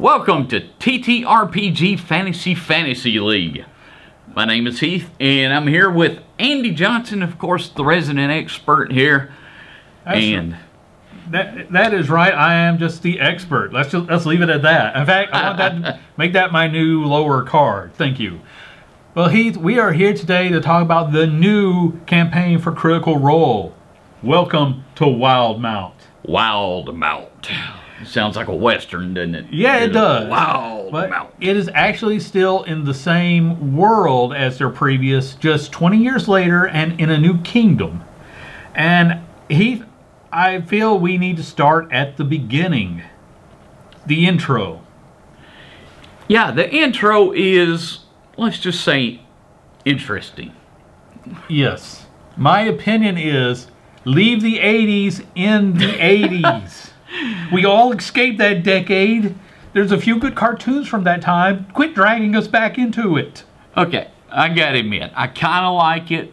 Welcome to TTRPG Fantasy League. My name is Heath, and I'm here with Andy Johnson, of course, the resident expert here. That is right. I am just the expert. Let's leave it at that. In fact, I want that make that my new lower card. Thank you. Well, Heath, we are here today to talk about the new campaign for Critical Role. Welcome to Wildmount. Wildemount. Sounds like a Western, doesn't it? Yeah, it does. Wildemount. It is actually still in the same world as their previous, just 20 years later and in a new kingdom. And Heath, I feel we need to start at the beginning. The intro. Yeah, the intro is, let's just say, interesting. Yes. My opinion is, leave the 80s in the 80s. We all escaped that decade. There's a few good cartoons from that time. Quit dragging us back into it. Okay, I gotta admit, I kind of like it,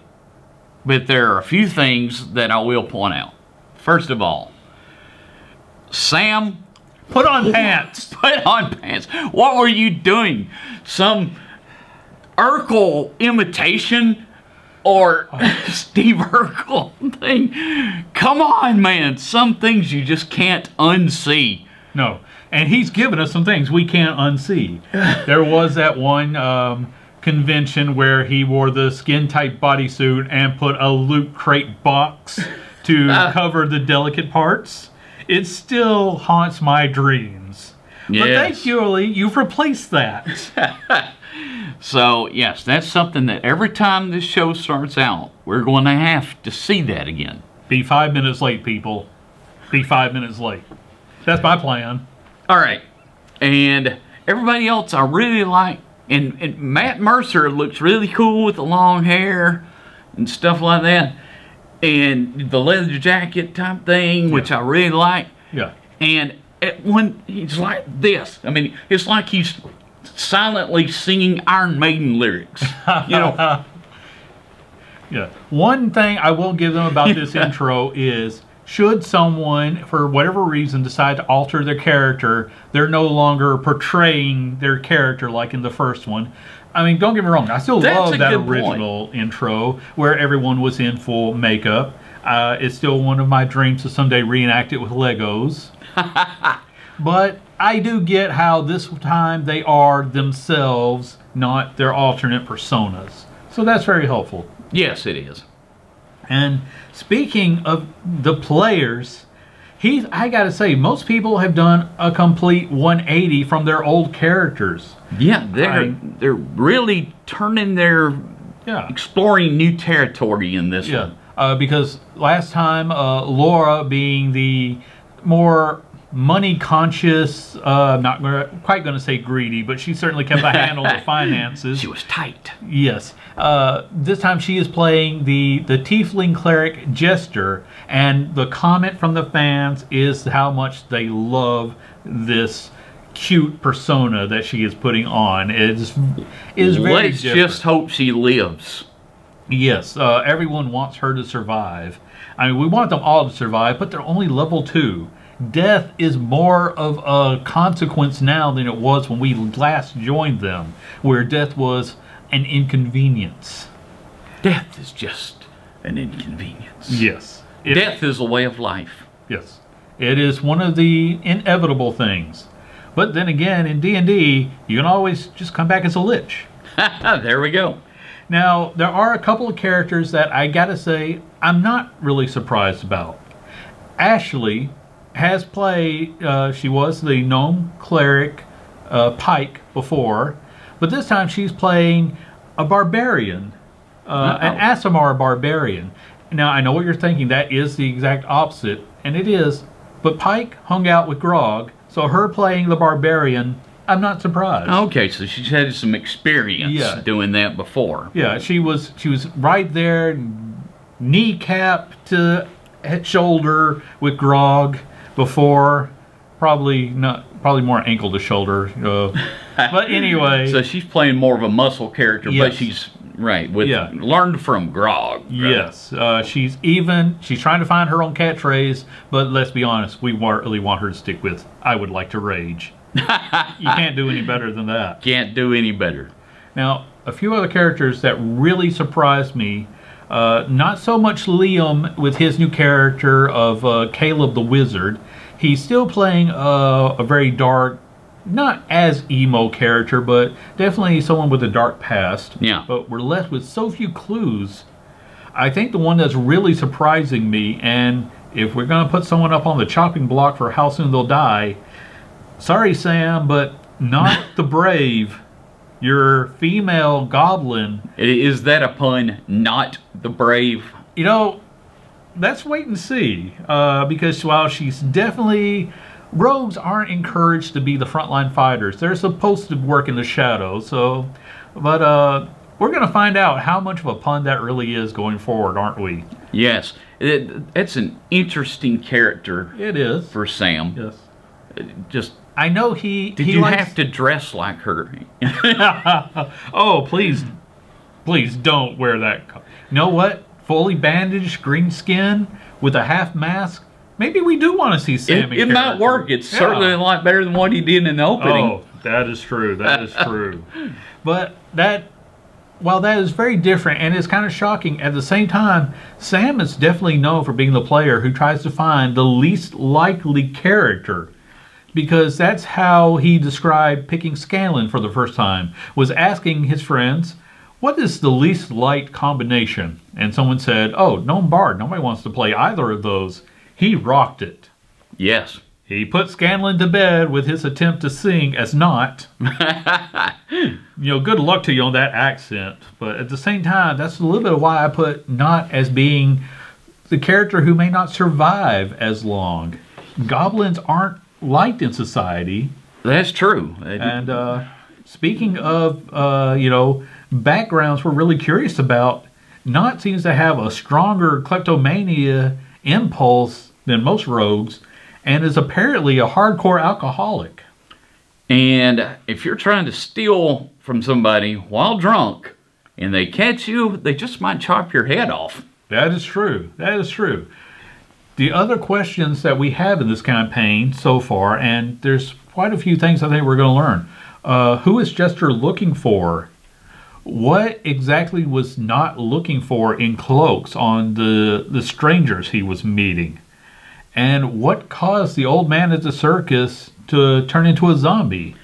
but there are a few things that I will point out. First of all, Sam, put on pants. Put on pants. What were you doing? Some Urkel imitation or Steve Urkel thing? Come on, man. Some things you just can't unsee. No, and he's given us some things we can't unsee. There was that one convention where he wore the skin-tight bodysuit and put a loot crate box to cover the delicate parts. It still haunts my dreams. Yes. But thankfully, you've replaced that. So, yes, that's something that every time this show starts out, we're going to have to see that again. Be 5 minutes late, people. Be 5 minutes late. That's my plan. All right. And everybody else I really like, and Matt Mercer looks really cool with the long hair and stuff like that. And the leather jacket type thing, which I really like. Yeah. And when he's like this, I mean, it's like he's silently singing Iron Maiden lyrics. You know. Yeah. One thing I will give them about this intro is, should someone, for whatever reason, decide to alter their character, they're no longer portraying their character like in the first one. I mean, don't get me wrong, I still love that original intro where everyone was in full makeup. It's still one of my dreams to someday reenact it with Legos. But I do get how this time they are themselves, not their alternate personas. So that's very helpful. Yes, it is. And speaking of the players, Heath, I gotta say, most people have done a complete 180 from their old characters. Yeah, they're really turning their, exploring new territory in this one. Because last time, Laura being the more money-conscious, not quite going to say greedy, but she certainly kept a handle on the finances. She was tight. Yes. This time she is playing the Tiefling Cleric Jester, and the comment from the fans is how much they love this cute persona that she is putting on. It is very Let's just hope she lives. Yes. Everyone wants her to survive. I mean, we want them all to survive, but they're only level 2. Death is more of a consequence now than it was when we last joined them, where death was an inconvenience. Death is just an inconvenience. Yes. Death is a way of life. Yes. It is one of the inevitable things. But then again, in D&D, you can always just come back as a lich. There we go. Now, there are a couple of characters that I gotta say I'm not really surprised about. Ashley has played, she was the gnome cleric Pike before, but this time she's playing a barbarian, an Aasimar barbarian. Now, I know what you're thinking, that is the exact opposite, and it is, but Pike hung out with Grog, so her playing the barbarian, I'm not surprised. Okay, so she's had some experience doing that before. Yeah, she was right there, kneecap to shoulder with Grog before, probably more ankle to shoulder. But anyway, so she's playing more of a muscle character, but she's learned from Grog. Right? Yes, she's trying to find her own catchphrase, but let's be honest, we really want her to stick with "I would like to rage." You can't do any better than that. Can't do any better. Now, a few other characters that really surprised me. Not so much Liam with his new character of Caleb the Wizard. He's still playing a very dark, not as emo character, but definitely someone with a dark past. Yeah. But we're left with so few clues. I think the one that's really surprising me, and if we're going to put someone up on the chopping block for how soon they'll die, sorry Sam, but not the brave. Your female goblin. Is that a pun? Not the brave? You know, let's wait and see. Because while she's definitely... Rogues aren't encouraged to be the frontline fighters. They're supposed to work in the shadows. So, but we're going to find out how much of a pun that really is going forward, aren't we? Yes. It's an interesting character. It is. For Sam. Yes. Just... I know he... Did you have to dress like her? Oh, please don't wear that. You know what? Fully bandaged, green skin, with a half mask. Maybe we do want to see Sam. It might work. It's certainly a lot better than what he did in the opening. Oh, that is true. That is true. But while that is very different and it's kind of shocking, at the same time, Sam is definitely known for being the player who tries to find the least likely character. Because that's how he described picking Scanlan for the first time, was asking his friends, what is the least liked combination? And someone said, oh, Gnome Bard. Nobody wants to play either of those. He rocked it. Yes. He put Scanlan to bed with his attempt to sing as not. You know, good luck to you on that accent. But at the same time, that's a little bit of why I put not as being the character who may not survive as long. Goblins aren't liked in society. That's true. And speaking of, you know, backgrounds we're really curious about, Not seems to have a stronger kleptomania impulse than most rogues, and is apparently a hardcore alcoholic. And if you're trying to steal from somebody while drunk, and they catch you, they just might chop your head off. That is true. That is true. The other questions that we have in this campaign so far, and there's quite a few things I think we're going to learn. Who is Jester looking for? What exactly was not looking for in cloaks on the strangers he was meeting? And what caused the old man at the circus to turn into a zombie?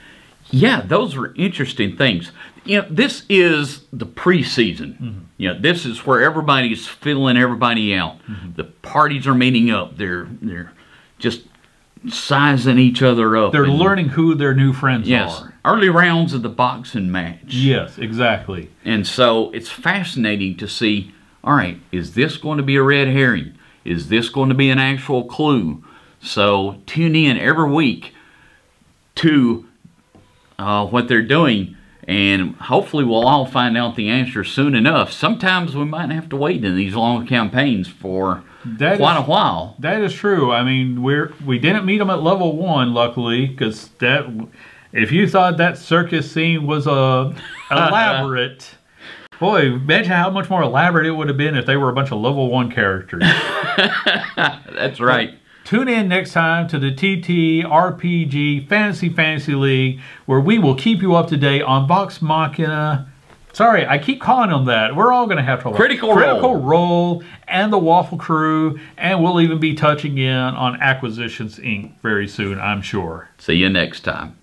Yeah, those were interesting things. You know, this is the preseason. Mm-hmm. You know, this is where everybody's filling everybody out. Mm-hmm. The parties are meeting up. They're just sizing each other up. They're learning who their new friends are. Early rounds of the boxing match. Yes, exactly. And so it's fascinating to see, all right, is this going to be a red herring? Is this going to be an actual clue? So tune in every week to what they're doing, and hopefully we'll all find out the answer soon enough. Sometimes we might have to wait in these long campaigns for quite a while. That is true. I mean, we didn't meet them at level 1, luckily, because if you thought that circus scene was elaborate, boy, imagine how much more elaborate it would have been if they were a bunch of level 1 characters. That's right. But tune in next time to the TTRPG Fantasy League, where we will keep you up to date on Vox Machina. Sorry, I keep calling them that. We're all going to have to Critical Role and the Waffle Crew, and we'll even be touching in on Acquisitions Inc. very soon, I'm sure. See you next time.